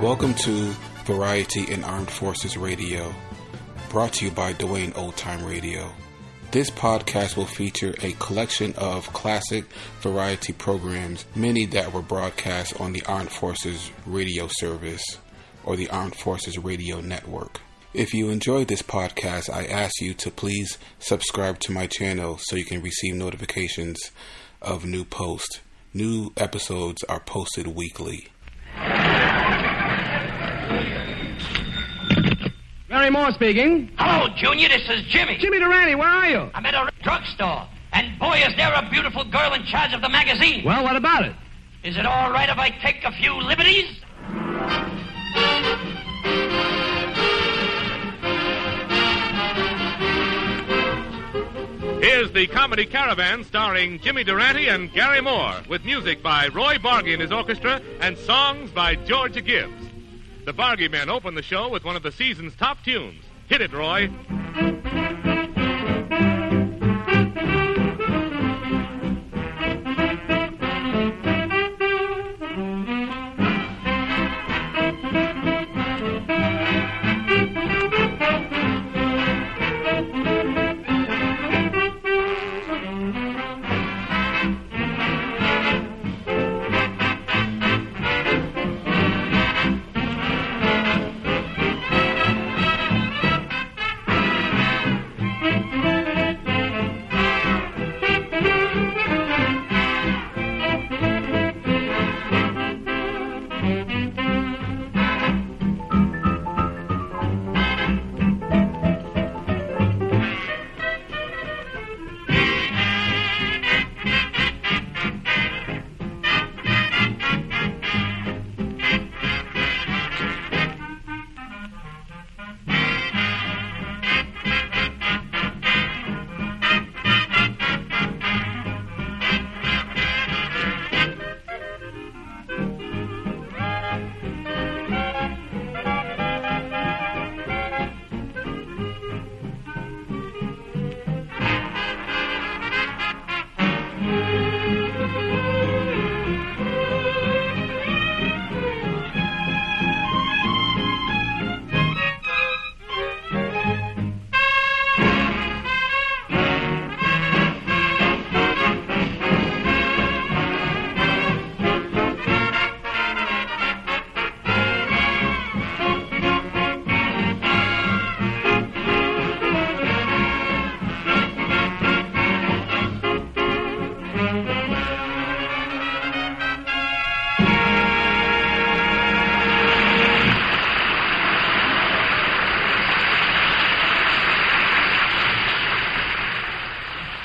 Welcome to Variety in Armed Forces Radio, brought to you by Dwayne Old Time Radio. This podcast will feature a collection of classic variety programs, many that were broadcast on the Armed Forces Radio Service or the Armed Forces Radio Network. If you enjoyed this podcast, I ask you to please subscribe to my channel so you can receive notifications of new posts. New episodes are posted weekly. Barry Moore speaking. Hello, Junior. This is Jimmy. Jimmy Durante, where are you? I'm at a drugstore. And boy, is there a beautiful girl in charge of the magazine. Well, what about it? Is it all right if I take a few liberties? Here's the Comedy Caravan starring Jimmy Durante and Garry Moore, with music by Roy Bargy and his orchestra and songs by Georgia Gibbs. The Bargy Men open the show with one of the season's top tunes. Hit it, Roy.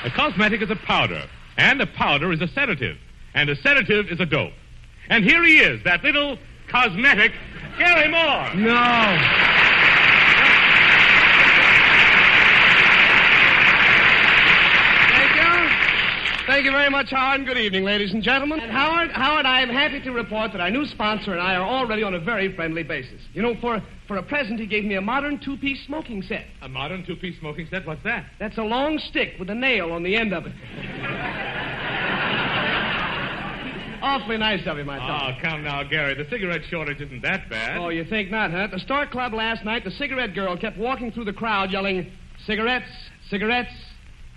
A cosmetic is a powder, and a powder is a sedative, and a sedative is a dope. And here he is, that little cosmetic, Garry Moore. No. Thank you very much, Howard, and good evening, ladies and gentlemen. And Howard, I am happy to report that our new sponsor and I are already on a very friendly basis. You know, for a present, he gave me a modern two-piece smoking set. A modern two-piece smoking set? What's that? That's a long stick with a nail on the end of it. Awfully nice of him, I thought. Oh, come now, Garry. The cigarette shortage isn't that bad. Oh, you think not, huh? At the Star Club last night, the cigarette girl kept walking through the crowd yelling, "Cigarettes, cigarettes.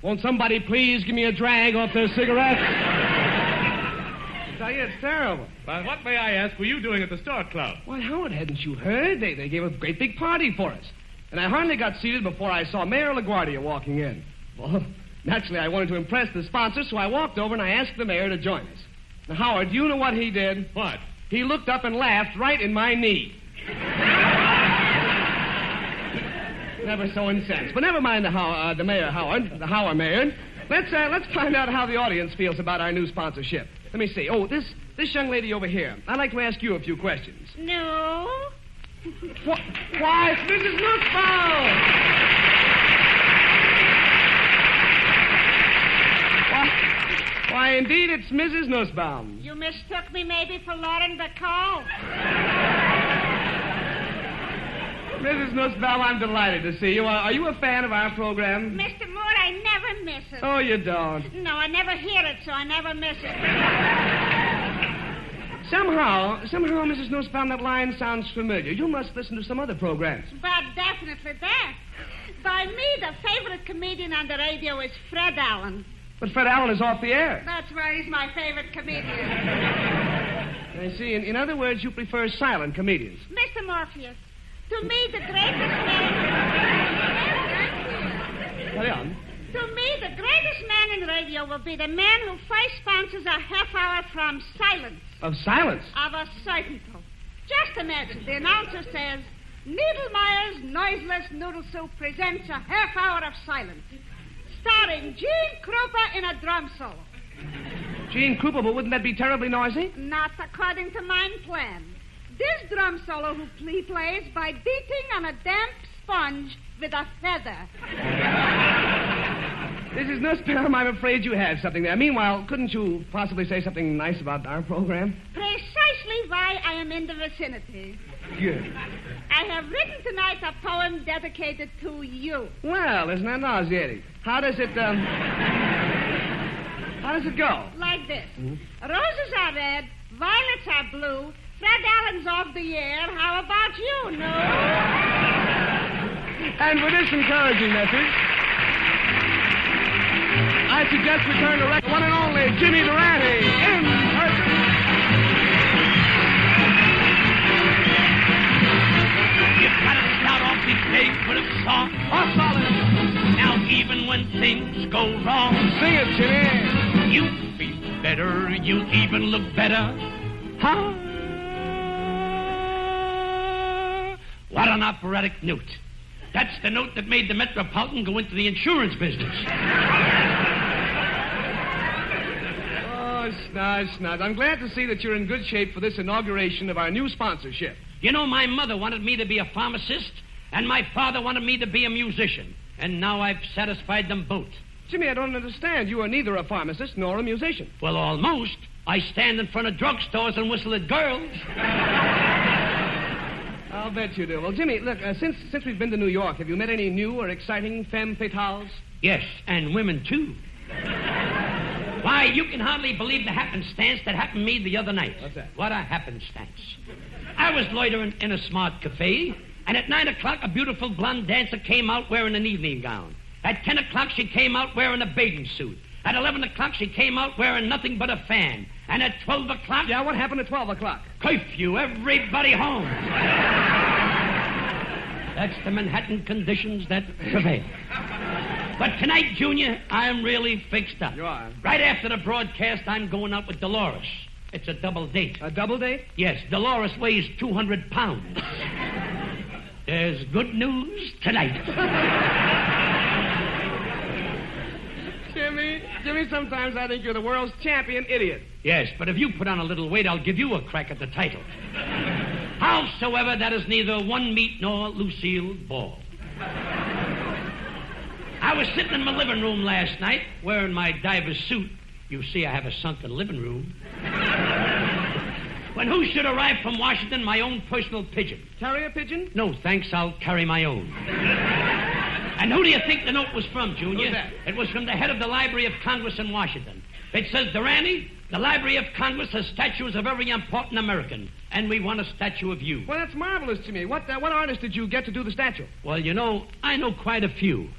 Won't somebody please give me a drag off their cigarettes?" I tell you, it's terrible. Well, what, may I ask, were you doing at the Star Club? Why, Howard, hadn't you heard? They gave a great big party for us. And I hardly got seated before I saw Mayor LaGuardia walking in. Well, naturally, I wanted to impress the sponsor, so I walked over and I asked the mayor to join us. Now, Howard, do you know what he did? What? He looked up and laughed right in my knee. Never so incensed. But never mind the mayor, Howard, the Howard mayor. Let's find out how the audience feels about our new sponsorship. Let me see. Oh, this young lady over here. I'd like to ask you a few questions. No. Why, it's Mrs. Nussbaum! Why, indeed, it's Mrs. Nussbaum. You mistook me maybe for Lauren Bacall. Mrs. Nussbaum, I'm delighted to see you. Are you a fan of our program? Mr. Moore, I never miss it. Oh, you don't? No, I never hear it, so I never miss it. Somehow, Mrs. Nussbaum, that line sounds familiar. You must listen to some other programs. But definitely that. By me, the favorite comedian on the radio is Fred Allen. But Fred Allen is off the air. That's right, he's my favorite comedian. I see. In other words, you prefer silent comedians. Mr. Morpheus, to me, the greatest man... Carry on. To me, the greatest man in radio will be the man who first sponsors a half hour from silence. Of silence? Of a certainty. Just imagine, the announcer says, Needlemeyer's Noiseless Noodle Soup presents a half hour of silence, starring Gene Krupa in a drum solo. Gene Krupa, but wouldn't that be terribly noisy? Not according to my plan. This drum solo he plays by beating on a damp sponge with a feather. Mrs. Nussbaum, I'm afraid you have something there. Meanwhile, couldn't you possibly say something nice about our program? Precisely why I am in the vicinity. Good. I have written tonight a poem dedicated to you. Well, isn't that nauseating? How does it go? Like this. Roses are red, violets are blue, Fred Allen's off the air. How about you, no? And with this encouraging message, I suggest we turn to one and only Jimmy Durante in person. You've got to start off each day with a song. Oh, solid. Now, even when things go wrong, Sing it, Jimmy. you feel better, you even look better. Huh? What an operatic note. That's the note that made the Metropolitan go into the insurance business. Oh, snot. I'm glad to see that you're in good shape for this inauguration of our new sponsorship. You know, my mother wanted me to be a pharmacist, and my father wanted me to be a musician. And now I've satisfied them both. Jimmy, I don't understand. You are neither a pharmacist nor a musician. Well, almost. I stand in front of drugstores and whistle at girls. I'll bet you do. Well, Jimmy, look, since we've been to New York, have you met any new or exciting femme fatales? Yes, and women, too. Why, you can hardly believe the happenstance that happened to me the other night. What's that? What a happenstance. I was loitering in a smart cafe, and at 9 o'clock, a beautiful blonde dancer came out wearing an evening gown. At 10 o'clock, she came out wearing a bathing suit. At 11 o'clock, she came out wearing nothing but a fan. And at 12 o'clock... Yeah, what happened at 12 o'clock? Curfew, everybody home. That's the Manhattan conditions that prevail. But tonight, Junior, I'm really fixed up. You are? Right after the broadcast, I'm going out with Dolores. It's a double date. A double date? Yes, Dolores weighs 200 pounds. There's good news tonight. Jimmy, sometimes I think you're the world's champion idiot. Yes, but if you put on a little weight, I'll give you a crack at the title. Howsoever, that is neither one meat nor Lucille Ball. I was sitting in my living room last night, wearing my diver's suit. You see, I have a sunken living room. When who should arrive from Washington? My own personal pigeon. Carrier pigeon? No, thanks, I'll carry my own. And who do you think the note was from, Junior? Who's that? It was from the head of the Library of Congress in Washington. It says, Durante, the Library of Congress has statues of every important American, and we want a statue of you. Well, that's marvelous to me. What artist did you get to do the statue? Well, you know, I know quite a few,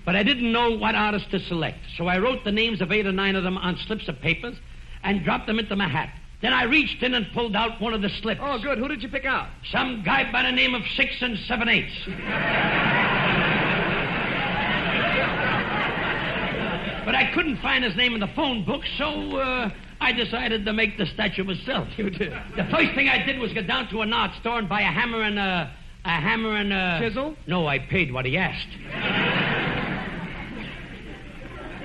but I didn't know what artist to select. So I wrote the names of 8 or 9 of them on slips of papers and dropped them into my hat. Then I reached in and pulled out one of the slips. Oh, good. Who did you pick out? Some guy by the name of 6 7/8. But I couldn't find his name in the phone book, so I decided to make the statue myself. You did? The first thing I did was go down to an art store and buy a hammer and a Chisel? No, I paid what he asked.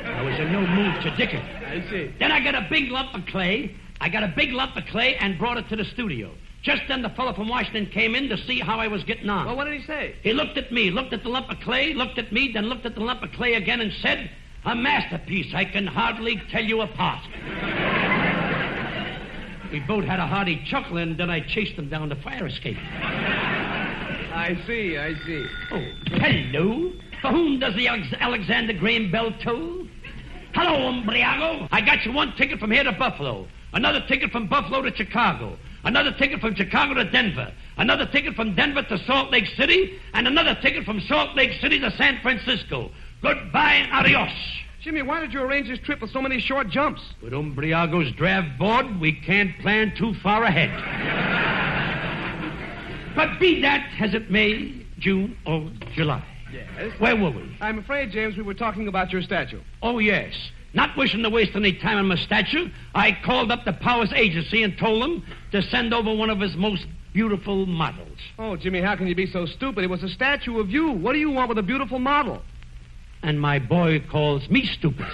I was in no mood to dicker. I see. Then I got a big lump of clay. And brought it to the studio. Just then the fellow from Washington came in to see how I was getting on. Well, what did he say? He looked at me, looked at the lump of clay, looked at me, then looked at the lump of clay again and said, a masterpiece, I can hardly tell you apart. We both had a hearty chuckle, and then I chased him down the fire escape. I see. Oh, hello. For whom does the Alexander Graham Bell toll? Hello, Umbriago. I got you one ticket from here to Buffalo. another ticket from Buffalo to Chicago, another ticket from Chicago to Denver, another ticket from Denver to Salt Lake City, and another ticket from Salt Lake City to San Francisco. Goodbye and adios. Jimmy, why did you arrange this trip with so many short jumps? With Umbriago's draft board, we can't plan too far ahead. But be that as it may, June or July. Yes? Where were we? I'm afraid, James, we were talking about your statue. Oh, yes. Not wishing to waste any time on my statue, I called up the Powers Agency and told them to send over one of his most beautiful models. Oh, Jimmy, how can you be so stupid? It was a statue of you. What do you want with a beautiful model? And my boy calls me stupid.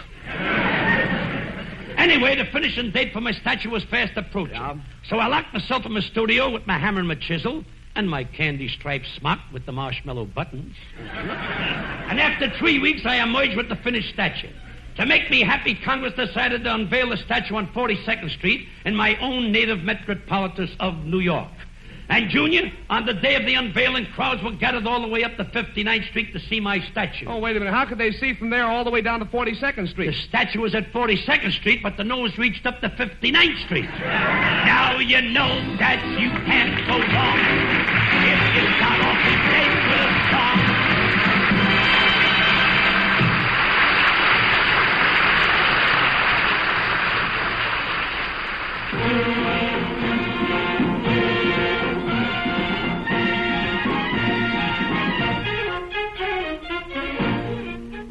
Anyway, the finishing date for my statue was fast approaching. Yeah. So I locked myself in my studio with my hammer and my chisel and my candy-striped smock with the marshmallow buttons. And after 3 weeks, I emerged with the finished statue. To make me happy, Congress decided to unveil the statue on 42nd Street in my own native metropolis of New York. And, Junior, on the day of the unveiling, crowds were gathered all the way up to 59th Street to see my statue. Oh, wait a minute. How could they see from there all the way down to 42nd Street? The statue was at 42nd Street, but the nose reached up to 59th Street. Now you know that you can't go wrong if you start off the day with a song.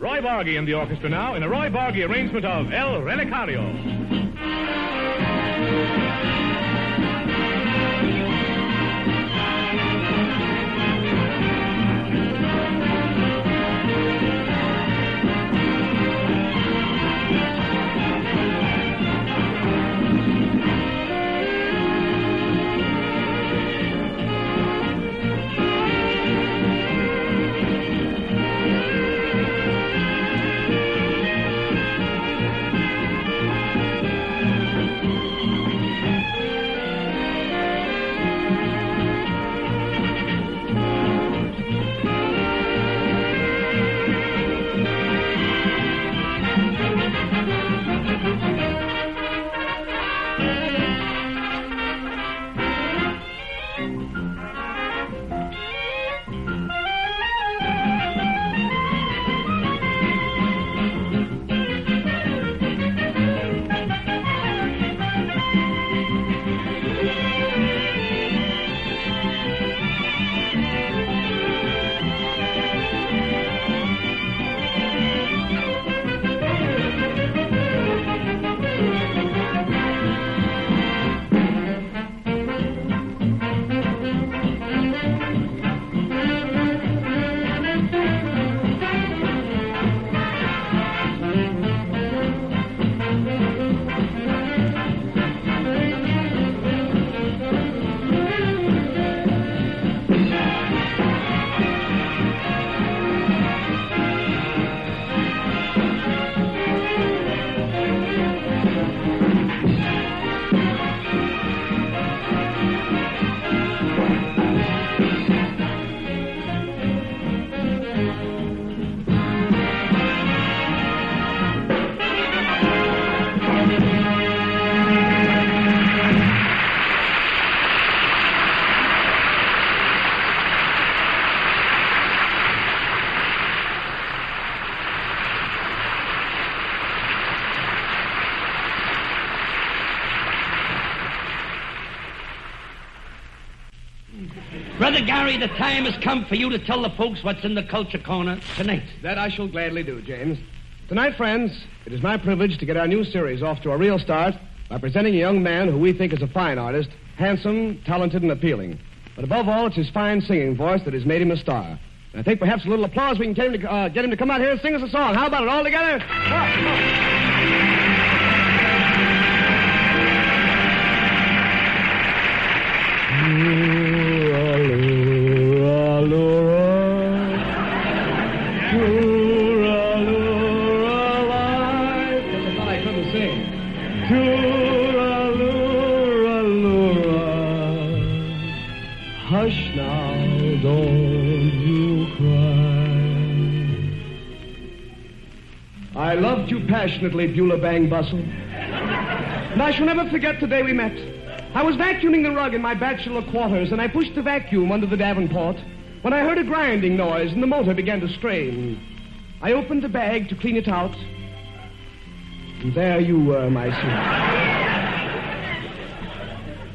Roy Bargy in the orchestra now in a Roy Bargy arrangement of El Relicario. Brother Garry, the time has come for you to tell the folks what's in the Culture Corner tonight. That I shall gladly do, James. Tonight, friends, it is my privilege to get our new series off to a real start by presenting a young man who we think is a fine artist, handsome, talented, and appealing. But above all, it's his fine singing voice that has made him a star. And I think perhaps a little applause we can get him to come out here and sing us a song. How about it, all together? Come on. Hush now, don't you cry. I loved you passionately, Beulah Bang Bustle. And I shall never forget the day we met. I was vacuuming the rug in my bachelor quarters, and I pushed the vacuum under the Davenport when I heard a grinding noise and the motor began to strain. I opened the bag to clean it out, and there you were, my sweet.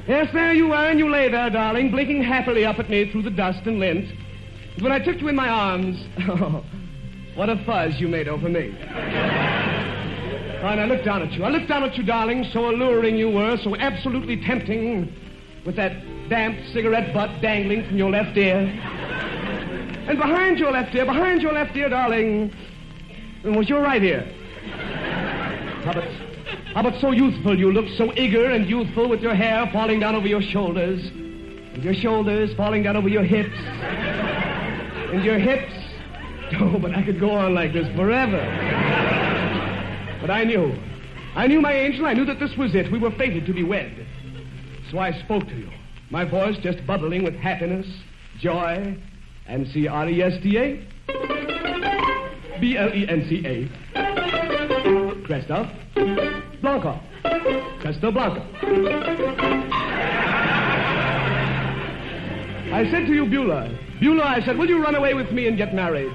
Yes, there you were, and you lay there, darling, blinking happily up at me through the dust and lint. And when I took you in my arms, oh, what a fuzz you made over me. And I looked down at you. I looked down at you, darling, so alluring you were, so absolutely tempting, with that damp cigarette butt dangling from your left ear. And behind your left ear, darling, was your right ear. How about so youthful you looked, so eager and youthful, with your hair falling down over your shoulders, and your shoulders falling down over your hips, and your hips. Oh, but I could go on like this forever. But I knew, my angel, I knew that this was it. We were fated to be wed. So I spoke to you, my voice just bubbling with happiness, joy, and C-R-E-S-T-A, B-L-E-N-C-A. Cresta Blanca. Cresta Blanca. I said to you, Beulah, I said, will you run away with me and get married?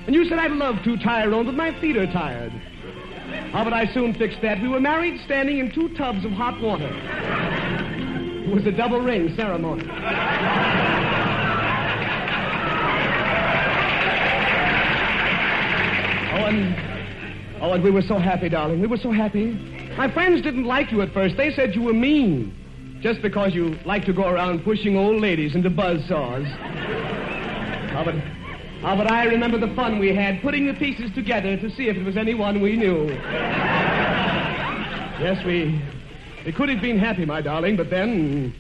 And you said, I'd love to, Tyrone, but my feet are tired. How but I soon fixed that. We were married standing in 2 tubs of hot water. It was a double ring ceremony. And we were so happy, darling. We were so happy. My friends didn't like you at first. They said you were mean, just because you like to go around pushing old ladies into buzzsaws. But I remember the fun we had, putting the pieces together to see if it was anyone we knew. Yes, we could have been happy, my darling, but then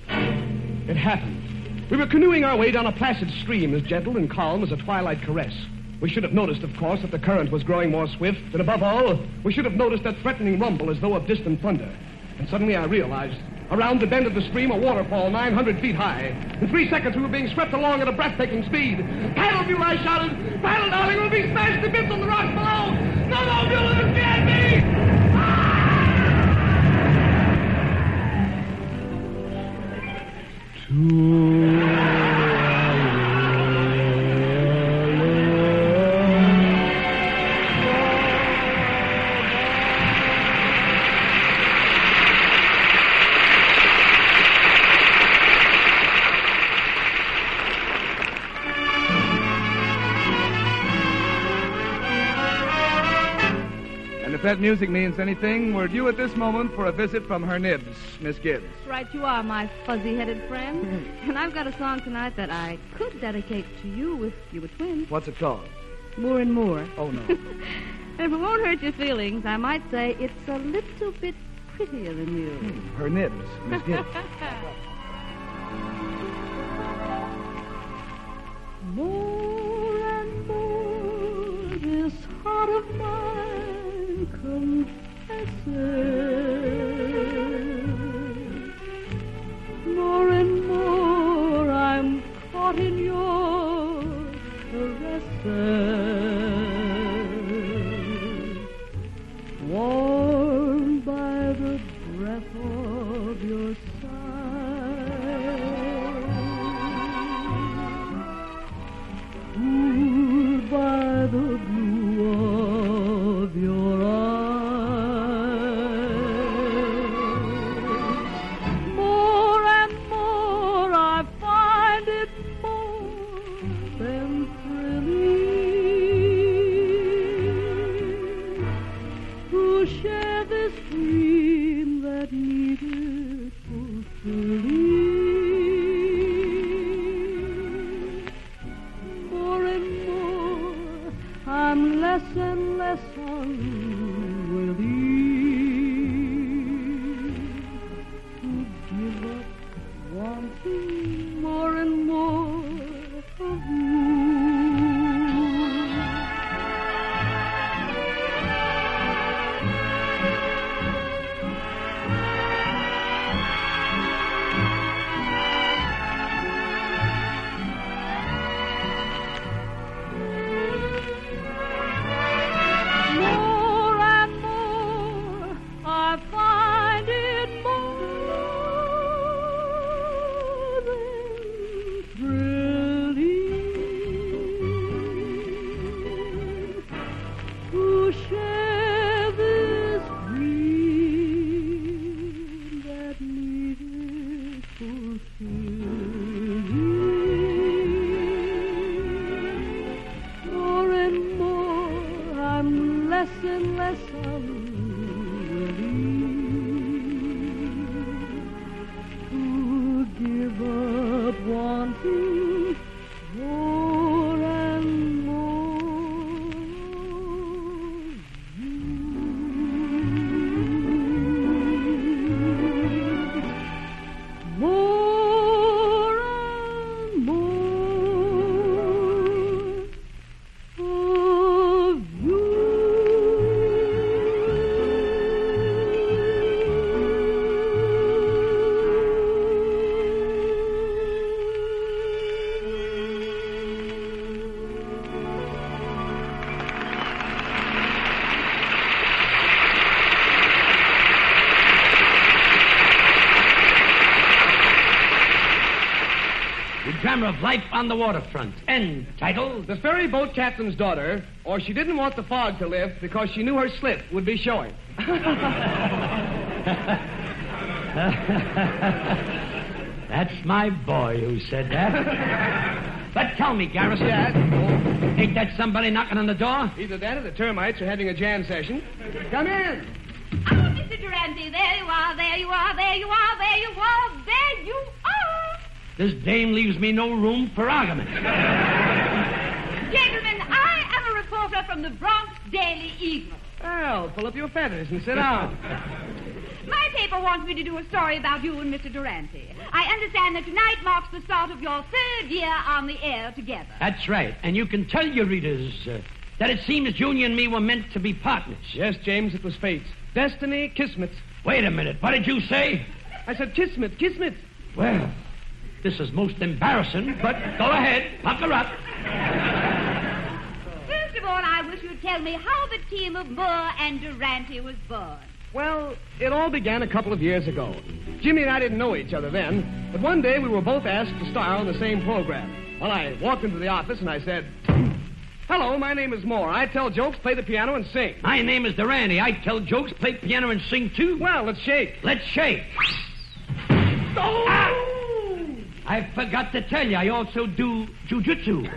it happened. We were canoeing our way down a placid stream as gentle and calm as a twilight caress. We should have noticed, of course, that the current was growing more swift, and above all, we should have noticed that threatening rumble as though of distant thunder. And suddenly I realized, around the bend of the stream, a waterfall 900 feet high. In 3 seconds, we were being swept along at a breathtaking speed. Paddle, Beulah, I shouted. Paddle, darling, we'll be smashed to bits on the rocks below. No, Beulah, this can't be. If that music means anything, we're due at this moment for a visit from her nibs, Miss Gibbs. Right you are, my fuzzy-headed friend. And I've got a song tonight that I could dedicate to you if you were twins. What's it called? More and More. Oh, no. If it won't hurt your feelings, I might say it's a little bit prettier than you. Her nibs, Miss Gibbs. More and more, this heart of mine confesses. More and more I'm caught in your caresses, warmed by the breath of your sigh, cooled by the blue of your eyes. More and more I find it more than thrilling to share this dream that needed fulfilling. More and more I'm less and less unwilling to give up wanting more and more of you. More unless I'm willing to give up wanting more and more. More and more of you. The Drama of Life on the Waterfront. End title. The ferry boat captain's daughter, or she didn't want the fog to lift because she knew her slip would be showing. That's my boy who said that. But tell me, Garrison. Yes? Ain't that somebody knocking on the door? Either that or the termites are having a jam session. Come in. Oh, Mr. Durante, there you are, there you are, there you are, there you are, there you are. This dame leaves me no room for argument. Gentlemen, I am a reporter from the Bronx Daily Eagle. Well, pull up your feathers and sit down. My paper wants me to do a story about you and Mr. Durante. I understand that tonight marks the start of your third year on the air together. That's right. And you can tell your readers that it seems Junior and me were meant to be partners. Yes, James, it was fate. Destiny, kismet. Wait a minute. What did you say? I said kismet, kismet. Well, this is most embarrassing, but go ahead. Pucker up. First of all, I wish you'd tell me how the team of Moore and Durante was born. Well, it all began a couple of years ago. Jimmy and I didn't know each other then, but one day we were both asked to star on the same program. Well, I walked into the office and I said, "Hello, my name is Moore. I tell jokes, play the piano, and sing." My name is Durante. I tell jokes, play piano, and sing, too. Well, let's shake. Let's shake. Oh! Ah! I forgot to tell you, I also do jujitsu.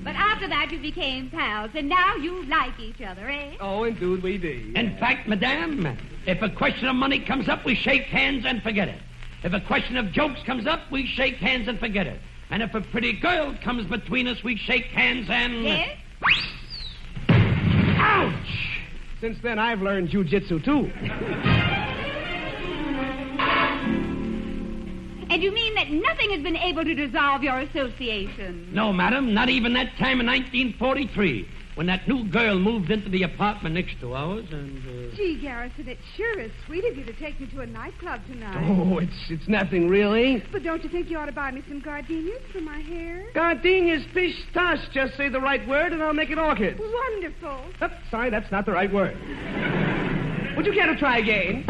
But after that, you became pals, and now you like each other, eh? Oh, indeed we do. In fact, madame, if a question of money comes up, we shake hands and forget it. If a question of jokes comes up, we shake hands and forget it. And if a pretty girl comes between us, we shake hands and... Yes? Ouch! Since then, I've learned jujitsu, too. And you mean that nothing has been able to dissolve your association? No, madam, not even that time in 1943, when that new girl moved into the apartment next to ours, and... Gee, Garrison, it sure is sweet of you to take me to a nightclub tonight. Oh, it's nothing, really. But don't you think you ought to buy me some gardenias for my hair? Gardenias, pistache. Just say the right word and I'll make it orchid. Wonderful. Oh, sorry, that's not the right word. Would you care to try again?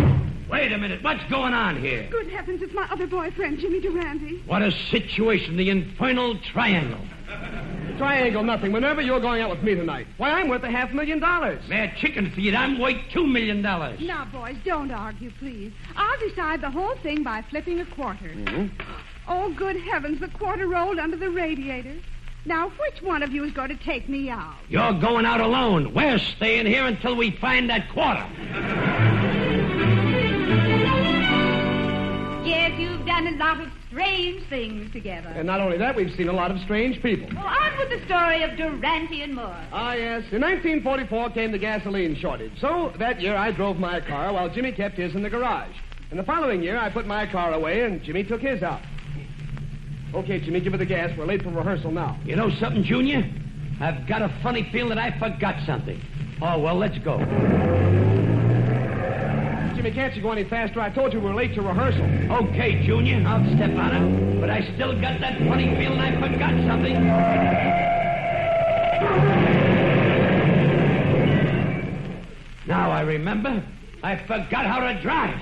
Wait a minute, what's going on here? Good heavens, it's my other boyfriend, Jimmy Durante. What a situation, the infernal triangle. Triangle, nothing. Minerva, you're going out with me tonight. Why, I'm worth $500,000. They're chicken feed. I'm worth $2 million. Now, boys, don't argue, please. I'll decide the whole thing by flipping a quarter. Mm-hmm. Oh, good heavens, the quarter rolled under the radiator. Now, which one of you is going to take me out? You're going out alone. We're staying here until we find that quarter. Yes, you've done a lot of strange things together. And not only that, we've seen a lot of strange people. Go on with the story of Durante and Moore. Ah, yes. In 1944 came the gasoline shortage. So that year I drove my car while Jimmy kept his in the garage. And the following year I put my car away and Jimmy took his out. Okay, Jimmy, give it the gas. We're late for rehearsal now. You know something, Junior? I've got a funny feeling that I forgot something. Oh, well, let's go. Jimmy, can't you go any faster? I told you we were late to rehearsal. Okay, Junior, I'll step on it. But I still got that funny feeling I forgot something. Now I remember. I forgot how to drive.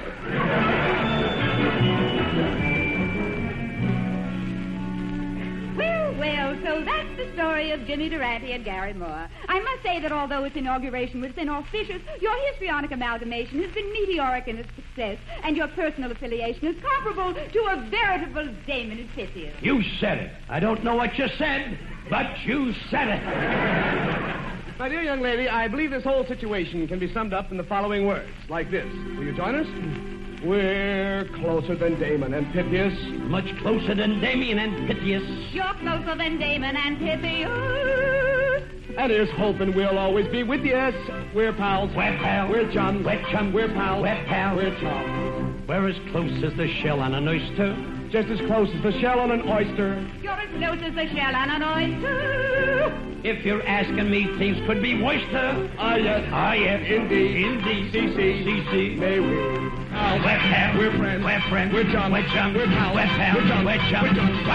Well, so that's the story of Jimmy Durante and Garry Moore. I must say that although its inauguration was inauspicious, your histrionic amalgamation has been meteoric in its success, and your personal affiliation is comparable to a veritable Damon and Pythias. You said it. I don't know what you said, But you said it. My dear young lady, I believe this whole situation can be summed up in the following words, like this. Will you join us? We're closer than Damon and Pythias. Much closer than Damien and Pythias. You're closer than Damon and Pythias. And here's hoping we'll always be with you. We're pals. We're pals. We're chums. We're chums. We're pals. We're pals. We're chums. We're as close as the shell on an oyster. Just as close as the shell on an oyster. You're as close as the shell on an oyster. If you're asking me, things could be worster. Ah, yes. Ah, yes. Indeed. Indeed. C.C. May we? We're pals. We're friends. We're friends. We're chums. We're chums. We're pals. We're pals. We're chums. We're chums.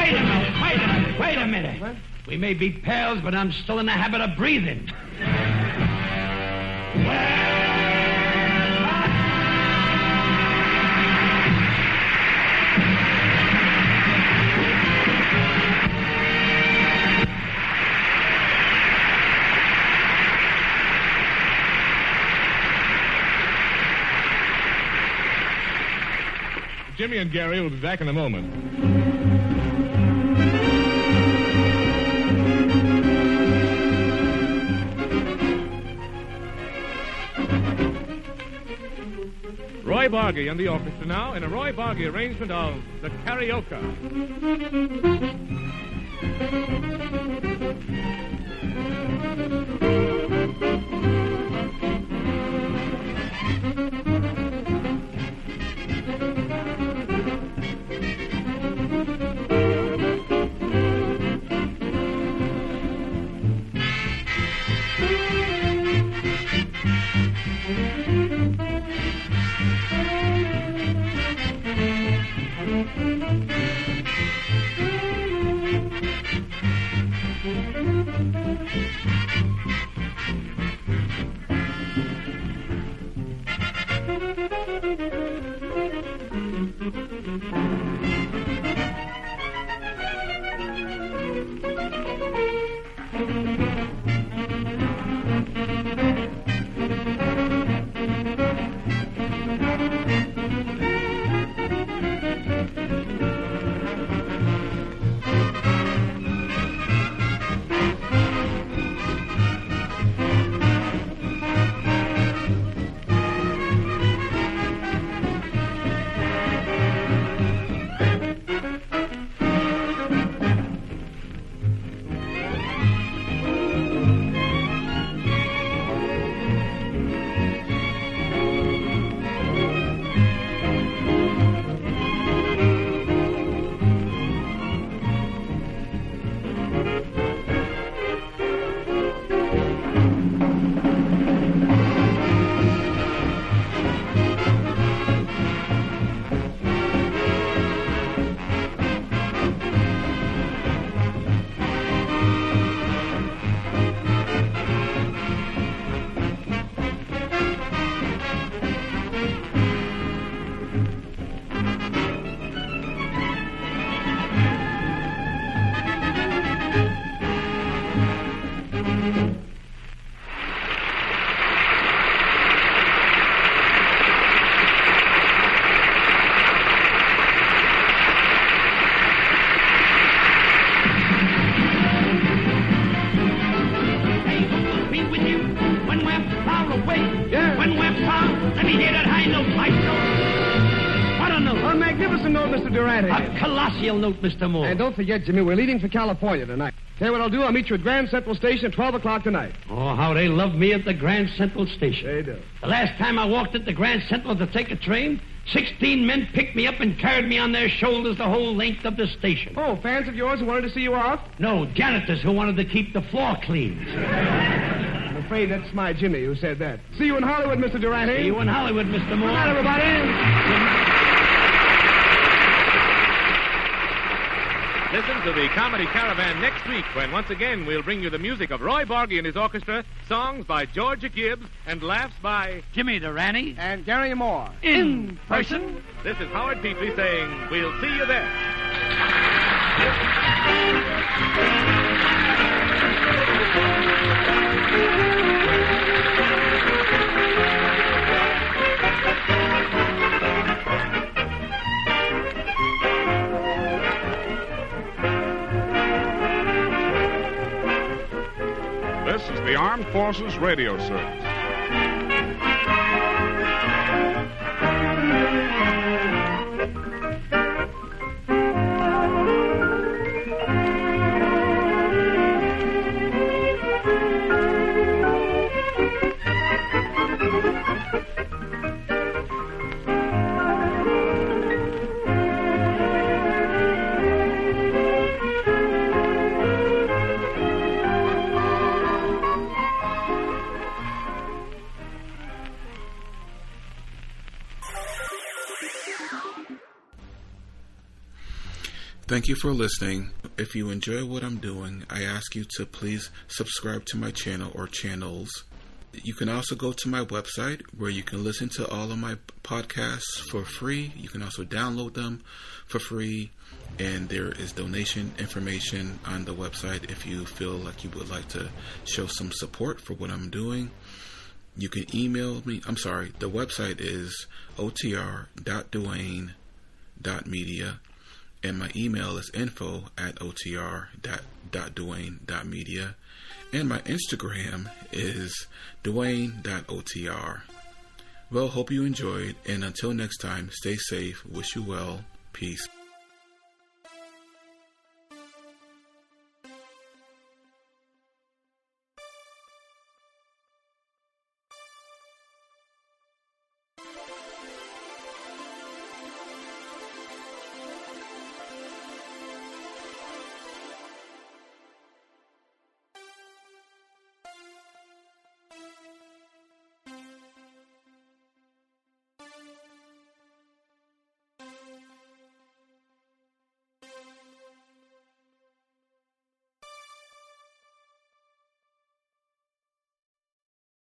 We're chums. Wait a minute. What? We may be pals, but I'm still in the habit of breathing. Jimmy and Garry will be back in a moment. Roy Bargy and the orchestra now in a Roy Bargy arrangement of The Karaoke. Durante. A colossal note, Mr. Moore. And don't forget, Jimmy, we're leaving for California tonight. Tell you what I'll do. I'll meet you at Grand Central Station at 12 o'clock tonight. Oh, how they love me at the Grand Central Station. They do. The last time I walked at the Grand Central to take a train, 16 men picked me up and carried me on their shoulders the whole length of the station. Oh, fans of yours who wanted to see you off? No, janitors who wanted to keep the floor clean. I'm afraid that's my Jimmy who said that. See you in Hollywood, Mr. Durante. See you in Hollywood, Mr. Moore. Good night, everybody. Listen to the Comedy Caravan next week when once again we'll bring you the music of Roy Bargy and his orchestra, songs by Georgia Gibbs, and laughs by Jimmy Durante and Garry Moore. In person. This is Howard Petrie saying, we'll see you there. This is the Armed Forces Radio Service. Thank you for listening. If you enjoy what I'm doing, I ask you to please subscribe to my channel or channels. You can also go to my website where you can listen to all of my podcasts for free. You can also download them for free. And there is donation information on the website if you feel like you would like to show some support for what I'm doing. You can email me. The website is otr.duane.media. And my email is info@otr.duane.media. And my Instagram is duane.otr. Well, hope you enjoyed. And until next time, stay safe. Wish you well. Peace.